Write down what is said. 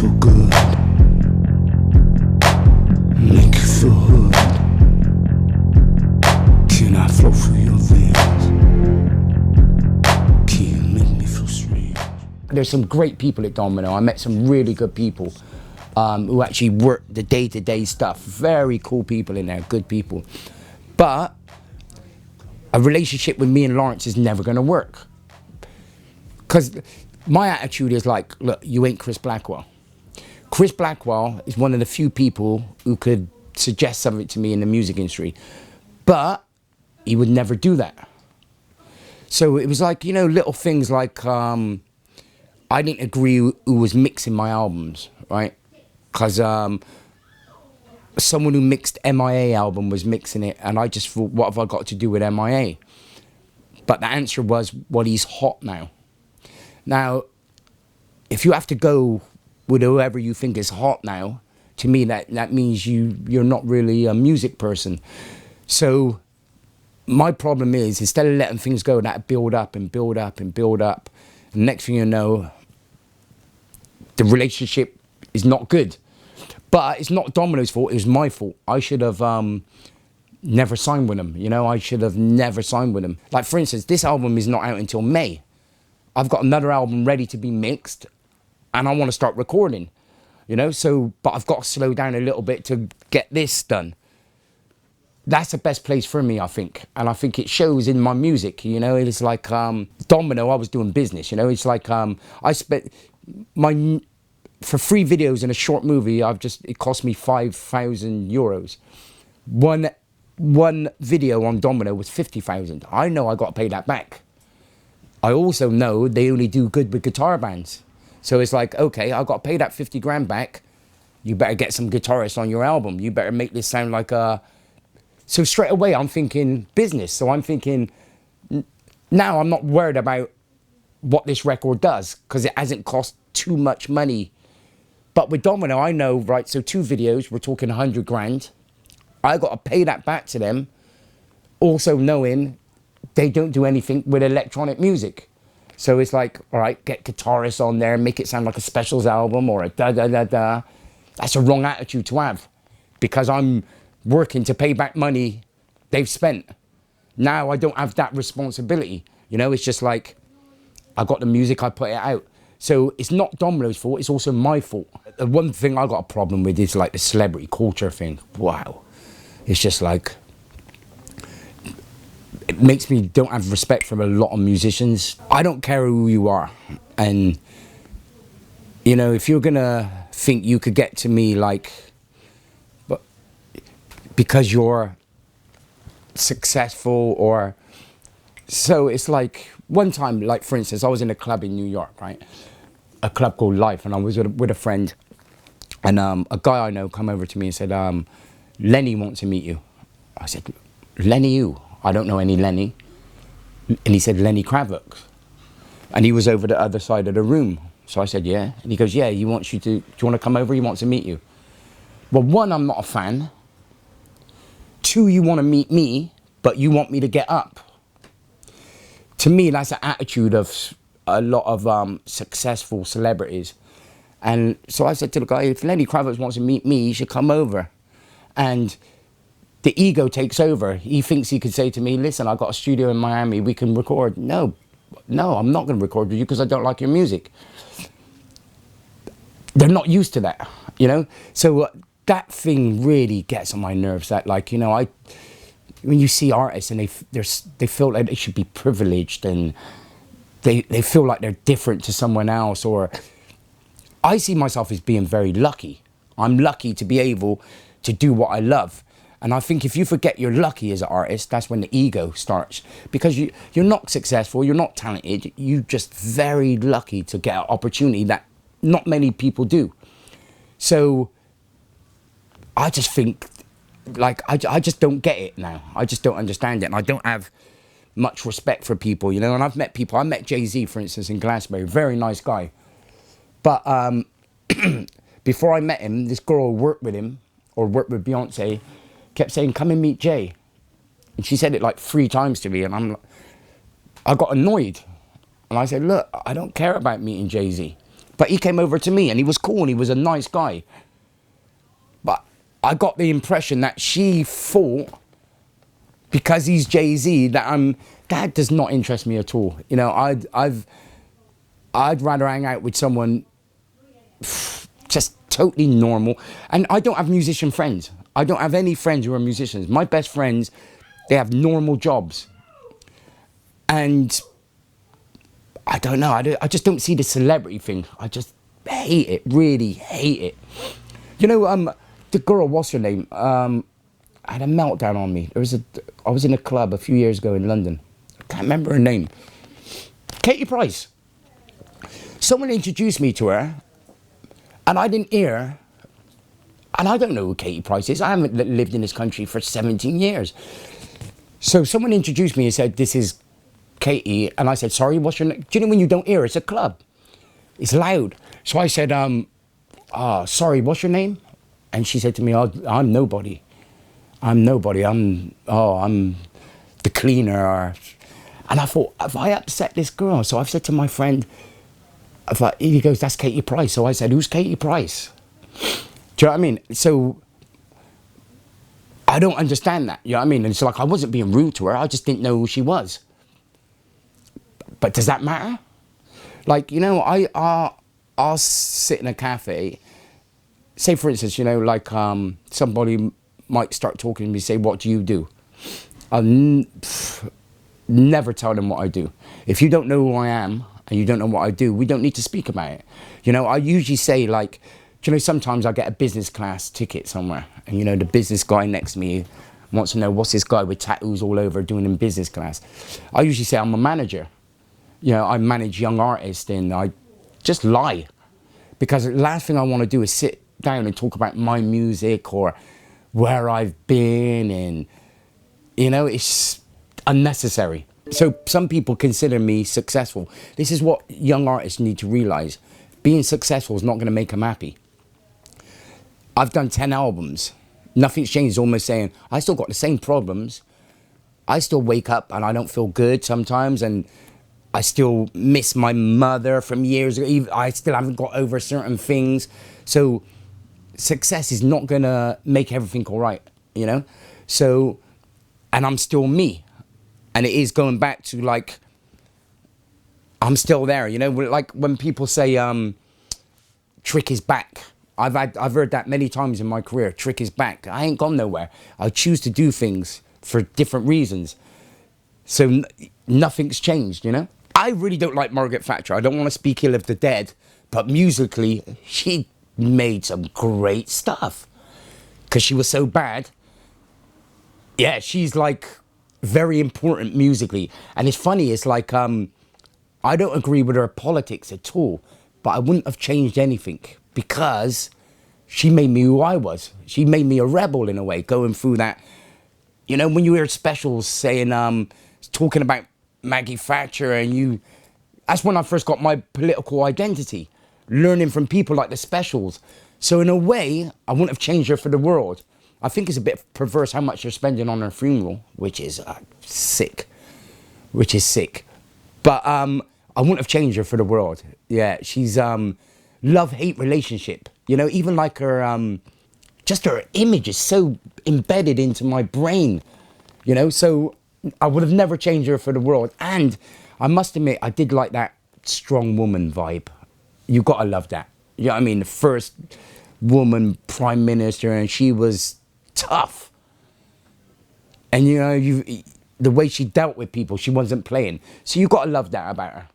feel good, make you feel hood. Can I flow through your veins? Can you make me feel strange? There's some great people at Domino. I met some really good people who actually work the day-to-day stuff. Very cool people in there, good people. But a relationship with me and Lawrence is never gonna work. Because my attitude is like, look, you ain't Chris Blackwell. Chris Blackwell is one of the few people who could suggest something to me in the music industry, but he would never do that. So it was like, you know, little things like, I didn't agree who was mixing my albums, right? Because someone who mixed MIA album was mixing it, and I just thought, what have I got to do with MIA? But the answer was, well, he's hot now. Now, if you have to go with whoever you think is hot now, to me that means you're not really a music person. So my problem is, instead of letting things go, that build up and build up and build up, and next thing you know, the relationship is not good. But it's not Domino's fault, it was my fault. I should have never signed with him, you know? I should have never signed with him. Like, for instance, this album is not out until May. I've got another album ready to be mixed, and I want to start recording, you know? So, but I've got to slow down a little bit to get this done. That's the best place for me, I think. And I think it shows in my music, you know? It's like, Domino, I was doing business, you know? It's like, I spent for 3 videos and a short movie, it cost me €5,000. One video on Domino was 50,000. I know I got to pay that back. I also know they only do good with guitar bands. So it's like, okay, I got to pay that 50 grand back. You better get some guitarists on your album. You better make this sound like a... So straight away, I'm thinking business. So I'm thinking, now I'm not worried about what this record does, because it hasn't cost too much money. But with Domino, I know, right, so 2 videos, we're talking 100 grand. I got to pay that back to them, also knowing they don't do anything with electronic music. So it's like, all right, get guitarists on there, make it sound like a specials album or a da-da-da-da. That's a wrong attitude to have, because I'm working to pay back money they've spent. Now I don't have that responsibility. You know, it's just like, I got the music, I put it out. So it's not Domino's fault, it's also my fault. The one thing I got a problem with is like the celebrity culture thing. Wow. It's just like, it makes me don't have respect for a lot of musicians. I don't care who you are. And, you know, if you're gonna think you could get to me like, but because you're successful or, so it's like, one time, like for instance, I was in a club in New York, right? A club called Life, and I was with a friend, and a guy I know come over to me and said, Lenny wants to meet you. I said, Lenny who? I don't know any Lenny. And he said, Lenny Kravitz. And he was over the other side of the room. So I said, yeah. And he goes, yeah, he wants you to, do you want to come over? He wants to meet you. Well, 1, I'm not a fan. 2, you want to meet me, but you want me to get up. To me, that's the attitude of a lot of successful celebrities. And so I said to the guy, if Lenny Kravitz wants to meet me, he should come over. And the ego takes over. He thinks he could say to me, listen, I've got a studio in Miami, we can record. No, I'm not going to record with you because I don't like your music. They're not used to that, you know? So that thing really gets on my nerves, that like, you know, when you see artists and they feel like they should be privileged, and they feel like they're different to someone else, or I see myself as being very lucky. I'm lucky to be able to do what I love. And I think if you forget you're lucky as an artist, that's when the ego starts. Because you're not successful, you're not talented, you're just very lucky to get an opportunity that not many people do. So I just think, like, I just don't get it now. I just don't understand it. And I don't have much respect for people, you know. And I've met people, I met Jay-Z, for instance, in Glastonbury, very nice guy. But before I met him, this girl who worked with him, or worked with Beyonce, kept saying, come and meet Jay. And she said it like 3 times to me, and I got annoyed. And I said, look, I don't care about meeting Jay-Z. But he came over to me and he was cool and he was a nice guy. But I got the impression that she thought, because he's Jay-Z, that does not interest me at all. You know, I'd rather hang out with someone just totally normal. And I don't have musician friends. I don't have any friends who are musicians. My best friends, they have normal jobs. And I don't know, I just don't see the celebrity thing. I just hate it, really hate it. You know, the girl, what's her name? Had a meltdown on me. I was in a club a few years ago in London. I can't remember her name. Katie Price. Someone introduced me to her, and I didn't hear. And I don't know who Katie Price is. I haven't lived in this country for 17 years. So someone introduced me and said, "This is Katie," and I said, "Sorry, what's your name?" Do you know when you don't hear? It's a club. It's loud. So I said, "Sorry, what's your name?" And she said to me, "Oh, I'm nobody. I'm nobody. I'm the cleaner." And I thought, have I upset this girl? So I've said to my friend, he goes, "That's Katie Price." So I said, "Who's Katie Price?" Do you know what I mean? So I don't understand that. You know what I mean? And it's like I wasn't being rude to her. I just didn't know who she was. But does that matter? Like, you know, I'll sit in a cafe. Say, for instance, you know, like somebody might start talking to me, say, "What do you do?" I'll never tell them what I do. If you don't know who I am and you don't know what I do, we don't need to speak about it. You know, I usually say, like, you know, sometimes I get a business class ticket somewhere, and, you know, the business guy next to me wants to know, what's this guy with tattoos all over doing in business class? I usually say I'm a manager. You know, I manage young artists, and I just lie. Because the last thing I want to do is sit down and talk about my music or where I've been, and, you know, it's unnecessary. So some people consider me successful. This is what young artists need to realize. Being successful is not going to make them happy. I've done 10 albums. Nothing's changed. It's almost saying, I still got the same problems. I still wake up and I don't feel good sometimes, and I still miss my mother from years ago. I still haven't got over certain things. So success is not going to make everything all right, you know? So, and I'm still me. And it is going back to, like, I'm still there, you know? Like when people say, Trick is back. I've heard that many times in my career. Trick is back. I ain't gone nowhere. I choose to do things for different reasons. So nothing's changed, you know? I really don't like Margaret Thatcher. I don't want to speak ill of the dead, but musically, she made some great stuff. Because she was so bad. Yeah, she's like very important musically. And it's funny, it's like, I don't agree with her politics at all, but I wouldn't have changed anything because she made me who I was. She made me a rebel in a way, going through that. You know, when you hear specials saying, talking about Maggie Thatcher, and that's when I first got my political identity, learning from people like the specials. So in a way, I wouldn't have changed her for the world. I think it's a bit perverse how much you're spending on her funeral, which is sick. But I wouldn't have changed her for the world. Yeah, she's love-hate relationship. You know, even like her, just her image is so embedded into my brain. You know, so I would have never changed her for the world. And I must admit, I did like that strong woman vibe. You gotta love that. You know what I mean? The first woman prime minister, and she was tough. And you know, the way she dealt with people, she wasn't playing. So you gotta love that about her.